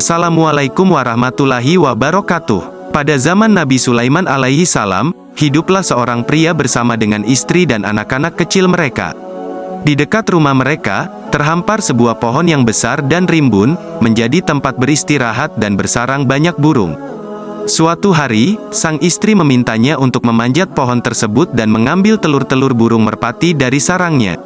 Assalamualaikum warahmatullahi wabarakatuh. Pada zaman Nabi Sulaiman alaihi salam, hiduplah seorang pria bersama dengan istri dan anak-anak kecil mereka. Di dekat rumah mereka, terhampar sebuah pohon yang besar dan rimbun, menjadi tempat beristirahat dan bersarang banyak burung. Suatu hari, sang istri memintanya untuk memanjat pohon tersebut dan mengambil telur-telur burung merpati dari sarangnya.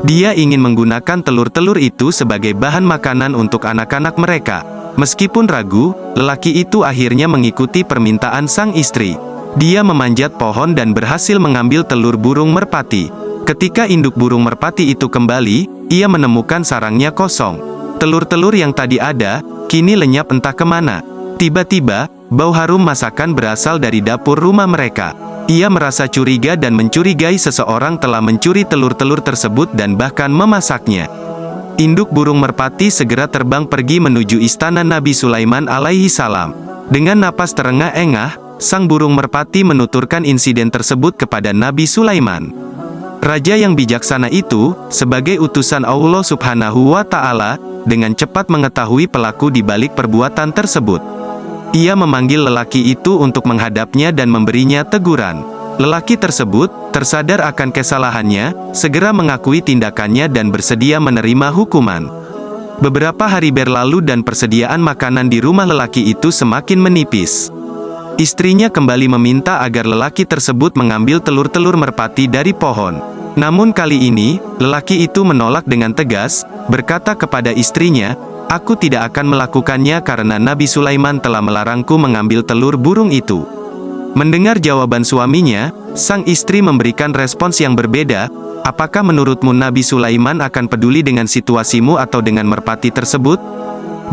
Dia ingin menggunakan telur-telur itu sebagai bahan makanan untuk anak-anak mereka. Meskipun ragu, lelaki itu akhirnya mengikuti permintaan sang istri. Dia memanjat pohon dan berhasil mengambil telur burung merpati. Ketika induk burung merpati itu kembali, ia menemukan sarangnya kosong. Telur-telur yang tadi ada, kini lenyap entah kemana. Tiba-tiba, bau harum masakan berasal dari dapur rumah mereka. Ia merasa curiga dan mencurigai seseorang telah mencuri telur-telur tersebut dan bahkan memasaknya. Induk burung merpati segera terbang pergi menuju istana Nabi Sulaiman alaihi salam. Dengan napas terengah-engah, sang burung merpati menuturkan insiden tersebut kepada Nabi Sulaiman. Raja yang bijaksana itu, sebagai utusan Allah Subhanahu wa Ta'ala, dengan cepat mengetahui pelaku di balik perbuatan tersebut. Ia memanggil lelaki itu untuk menghadapnya dan memberinya teguran. Lelaki tersebut, tersadar akan kesalahannya, segera mengakui tindakannya dan bersedia menerima hukuman. Beberapa hari berlalu dan persediaan makanan di rumah lelaki itu semakin menipis. Istrinya kembali meminta agar lelaki tersebut mengambil telur-telur merpati dari pohon. Namun kali ini, lelaki itu menolak dengan tegas, berkata kepada istrinya, "Aku tidak akan melakukannya karena Nabi Sulaiman telah melarangku mengambil telur burung itu." Mendengar jawaban suaminya, sang istri memberikan respons yang berbeda. "Apakah menurutmu Nabi Sulaiman akan peduli dengan situasimu atau dengan merpati tersebut?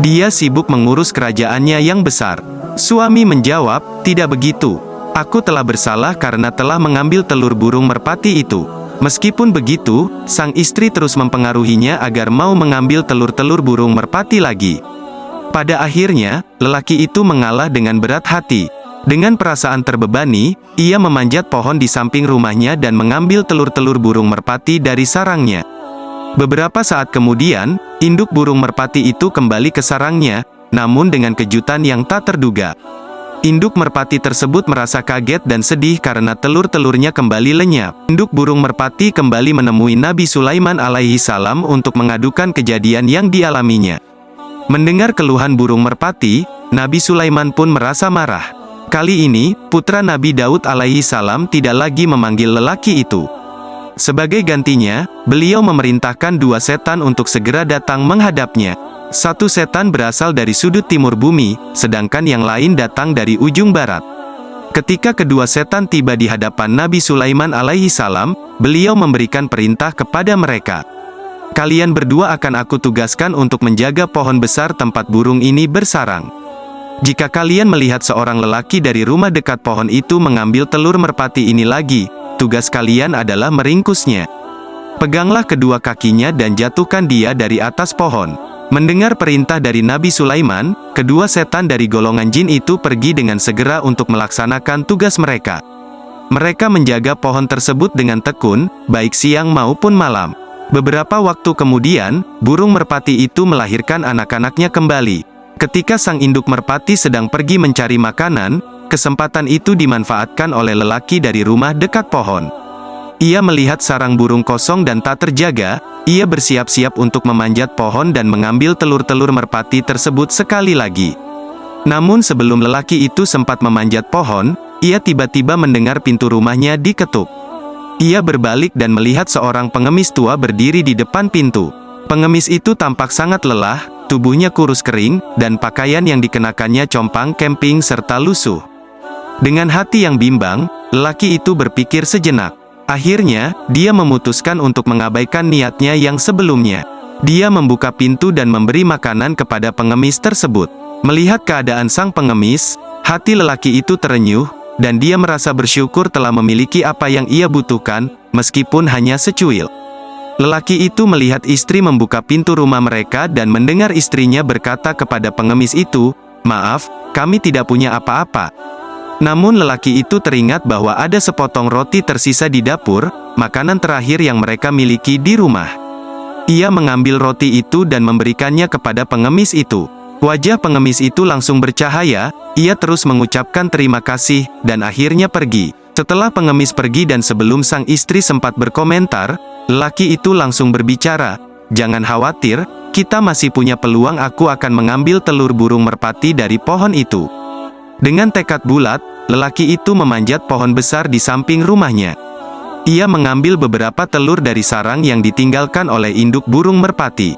Dia sibuk mengurus kerajaannya yang besar." Suami menjawab, "Tidak begitu. Aku telah bersalah karena telah mengambil telur burung merpati itu." Meskipun begitu, sang istri terus mempengaruhinya agar mau mengambil telur-telur burung merpati lagi. Pada akhirnya, lelaki itu mengalah dengan berat hati. Dengan perasaan terbebani, ia memanjat pohon di samping rumahnya dan mengambil telur-telur burung merpati dari sarangnya. Beberapa saat kemudian, induk burung merpati itu kembali ke sarangnya, namun dengan kejutan yang tak terduga. Induk merpati tersebut merasa kaget dan sedih karena telur-telurnya kembali lenyap. Induk burung merpati kembali menemui Nabi Sulaiman alaihi salam untuk mengadukan kejadian yang dialaminya. Mendengar keluhan burung merpati, Nabi Sulaiman pun merasa marah. Kali ini, putra Nabi Daud alaihi salam tidak lagi memanggil lelaki itu. Sebagai gantinya, beliau memerintahkan dua setan untuk segera datang menghadapnya. Satu setan berasal dari sudut timur bumi, sedangkan yang lain datang dari ujung barat. Ketika kedua setan tiba di hadapan Nabi Sulaiman alaihi salam, beliau memberikan perintah kepada mereka. "Kalian berdua akan aku tugaskan untuk menjaga pohon besar tempat burung ini bersarang. Jika kalian melihat seorang lelaki dari rumah dekat pohon itu mengambil telur merpati ini lagi, tugas kalian adalah meringkusnya. Peganglah kedua kakinya dan jatuhkan dia dari atas pohon." Mendengar perintah dari Nabi Sulaiman, kedua setan dari golongan jin itu pergi dengan segera untuk melaksanakan tugas mereka. Mereka menjaga pohon tersebut dengan tekun, baik siang maupun malam. Beberapa waktu kemudian, burung merpati itu melahirkan anak-anaknya kembali. Ketika sang induk merpati sedang pergi mencari makanan, kesempatan itu dimanfaatkan oleh lelaki dari rumah dekat pohon. Ia melihat sarang burung kosong dan tak terjaga, ia bersiap-siap untuk memanjat pohon dan mengambil telur-telur merpati tersebut sekali lagi. Namun sebelum lelaki itu sempat memanjat pohon, ia tiba-tiba mendengar pintu rumahnya diketuk. Ia berbalik dan melihat seorang pengemis tua berdiri di depan pintu. Pengemis itu tampak sangat lelah, tubuhnya kurus kering, dan pakaian yang dikenakannya compang-camping serta lusuh. Dengan hati yang bimbang, lelaki itu berpikir sejenak. Akhirnya, dia memutuskan untuk mengabaikan niatnya yang sebelumnya. Dia membuka pintu dan memberi makanan kepada pengemis tersebut. Melihat keadaan sang pengemis, hati lelaki itu terenyuh, dan dia merasa bersyukur telah memiliki apa yang ia butuhkan, meskipun hanya secuil. Lelaki itu melihat istri membuka pintu rumah mereka dan mendengar istrinya berkata kepada pengemis itu, "Maaf, kami tidak punya apa-apa." Namun lelaki itu teringat bahwa ada sepotong roti tersisa di dapur, makanan terakhir yang mereka miliki di rumah. Ia mengambil roti itu dan memberikannya kepada pengemis itu. Wajah pengemis itu langsung bercahaya, ia terus mengucapkan terima kasih, dan akhirnya pergi. Setelah pengemis pergi dan sebelum sang istri sempat berkomentar, lelaki itu langsung berbicara, "Jangan khawatir, kita masih punya peluang, aku akan mengambil telur burung merpati dari pohon itu." Dengan tekad bulat, lelaki itu memanjat pohon besar di samping rumahnya. Ia mengambil beberapa telur dari sarang yang ditinggalkan oleh induk burung merpati.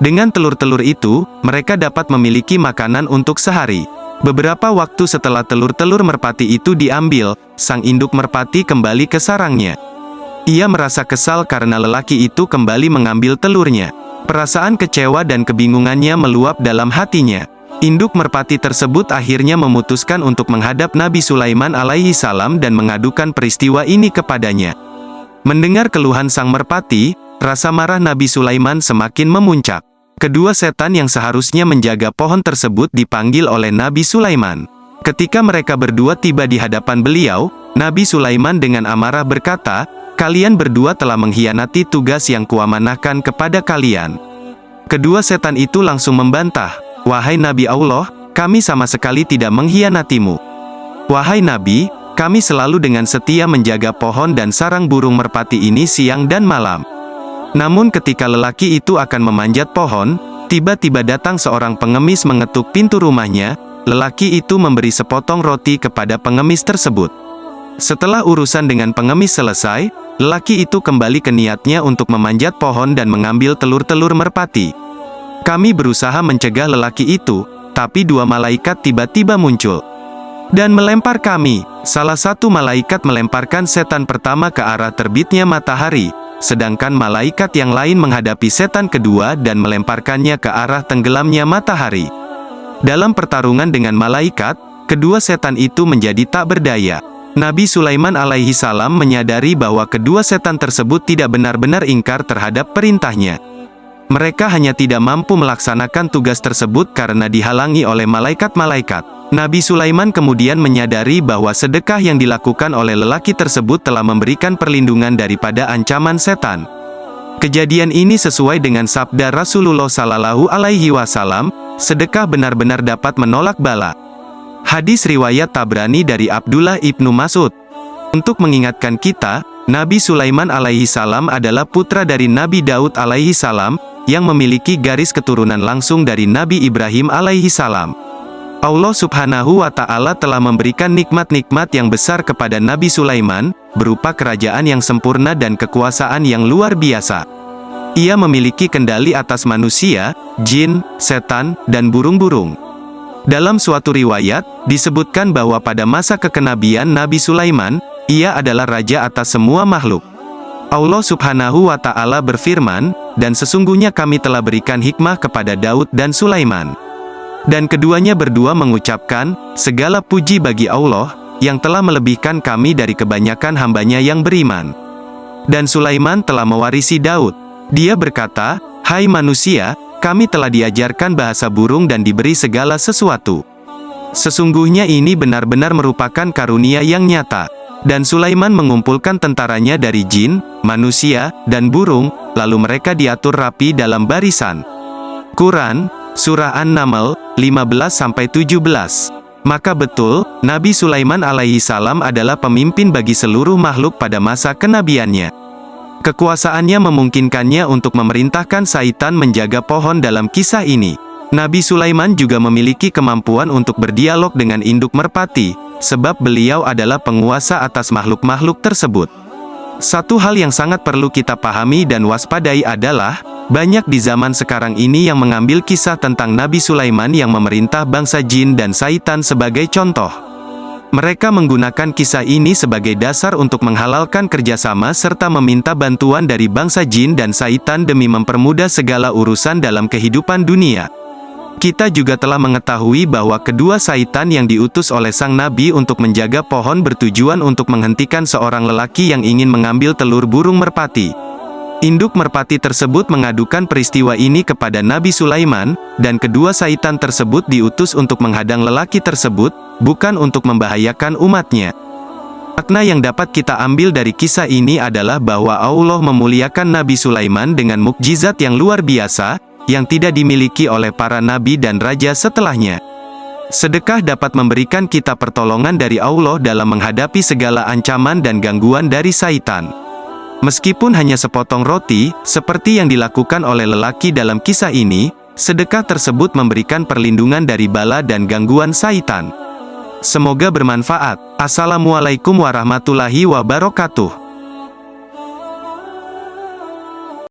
Dengan telur-telur itu, mereka dapat memiliki makanan untuk sehari. Beberapa waktu setelah telur-telur merpati itu diambil, sang induk merpati kembali ke sarangnya. Ia merasa kesal karena lelaki itu kembali mengambil telurnya. Perasaan kecewa dan kebingungannya meluap dalam hatinya. Induk merpati tersebut akhirnya memutuskan untuk menghadap Nabi Sulaiman alaihi salam dan mengadukan peristiwa ini kepadanya. Mendengar keluhan sang merpati, rasa marah Nabi Sulaiman semakin memuncak. Kedua setan yang seharusnya menjaga pohon tersebut dipanggil oleh Nabi Sulaiman. Ketika mereka berdua tiba di hadapan beliau, Nabi Sulaiman dengan amarah berkata, "Kalian berdua telah mengkhianati tugas yang kuamanahkan kepada kalian." Kedua setan itu langsung membantah, "Wahai Nabi Allah, kami sama sekali tidak mengkhianatimu. Wahai Nabi, kami selalu dengan setia menjaga pohon dan sarang burung merpati ini siang dan malam." Namun ketika lelaki itu akan memanjat pohon, tiba-tiba datang seorang pengemis mengetuk pintu rumahnya. Lelaki itu memberi sepotong roti kepada pengemis tersebut. Setelah urusan dengan pengemis selesai, lelaki itu kembali ke niatnya untuk memanjat pohon dan mengambil telur-telur merpati. Kami berusaha mencegah lelaki itu, tapi dua malaikat tiba-tiba muncul dan melempar kami. Salah satu malaikat melemparkan setan pertama ke arah terbitnya matahari, sedangkan malaikat yang lain menghadapi setan kedua dan melemparkannya ke arah tenggelamnya matahari. Dalam pertarungan dengan malaikat, kedua setan itu menjadi tak berdaya. Nabi Sulaiman alaihi salam menyadari bahwa kedua setan tersebut tidak benar-benar ingkar terhadap perintahnya. Mereka hanya tidak mampu melaksanakan tugas tersebut karena dihalangi oleh malaikat-malaikat. Nabi Sulaiman kemudian menyadari bahwa sedekah yang dilakukan oleh lelaki tersebut telah memberikan perlindungan daripada ancaman setan. Kejadian ini sesuai dengan sabda Rasulullah Sallallahu Alaihi Wasallam, sedekah benar-benar dapat menolak bala. Hadis riwayat Tabrani dari Abdullah ibnu Mas'ud. Untuk mengingatkan kita, Nabi Sulaiman alaihi salam adalah putra dari Nabi Daud alaihi salam, yang memiliki garis keturunan langsung dari Nabi Ibrahim alaihi salam. Allah subhanahu wa ta'ala telah memberikan nikmat-nikmat yang besar kepada Nabi Sulaiman, berupa kerajaan yang sempurna dan kekuasaan yang luar biasa. Ia memiliki kendali atas manusia, jin, setan, dan burung-burung. Dalam suatu riwayat, disebutkan bahwa pada masa kekenabian Nabi Sulaiman, ia adalah raja atas semua makhluk. Allah subhanahu wa ta'ala berfirman, "Dan sesungguhnya kami telah berikan hikmah kepada Daud dan Sulaiman." Dan keduanya berdua mengucapkan, "Segala puji bagi Allah, yang telah melebihkan kami dari kebanyakan hambanya yang beriman." Dan Sulaiman telah mewarisi Daud. Dia berkata, "Hai manusia, kami telah diajarkan bahasa burung dan diberi segala sesuatu. Sesungguhnya ini benar-benar merupakan karunia yang nyata." Dan Sulaiman mengumpulkan tentaranya dari jin, manusia, dan burung, lalu mereka diatur rapi dalam barisan. Quran, Surah An-Naml, 15-17. Maka betul, Nabi Sulaiman alaihi salam adalah pemimpin bagi seluruh makhluk pada masa kenabiannya. Kekuasaannya memungkinkannya untuk memerintahkan syaitan menjaga pohon dalam kisah ini. Nabi Sulaiman juga memiliki kemampuan untuk berdialog dengan induk merpati, sebab beliau adalah penguasa atas makhluk-makhluk tersebut. Satu hal yang sangat perlu kita pahami dan waspadai adalah, banyak di zaman sekarang ini yang mengambil kisah tentang Nabi Sulaiman yang memerintah bangsa jin dan syaitan sebagai contoh. Mereka menggunakan kisah ini sebagai dasar untuk menghalalkan kerjasama serta meminta bantuan dari bangsa jin dan syaitan demi mempermudah segala urusan dalam kehidupan dunia. Kita juga telah mengetahui bahwa kedua syaitan yang diutus oleh sang nabi untuk menjaga pohon bertujuan untuk menghentikan seorang lelaki yang ingin mengambil telur burung merpati. Induk merpati tersebut mengadukan peristiwa ini kepada Nabi Sulaiman, dan kedua syaitan tersebut diutus untuk menghadang lelaki tersebut, bukan untuk membahayakan umatnya. Makna yang dapat kita ambil dari kisah ini adalah bahwa Allah memuliakan Nabi Sulaiman dengan mukjizat yang luar biasa, yang tidak dimiliki oleh para nabi dan raja setelahnya. Sedekah dapat memberikan kita pertolongan dari Allah dalam menghadapi segala ancaman dan gangguan dari syaitan. Meskipun hanya sepotong roti, seperti yang dilakukan oleh lelaki dalam kisah ini, sedekah tersebut memberikan perlindungan dari bala dan gangguan syaitan. Semoga bermanfaat. Assalamualaikum warahmatullahi wabarakatuh.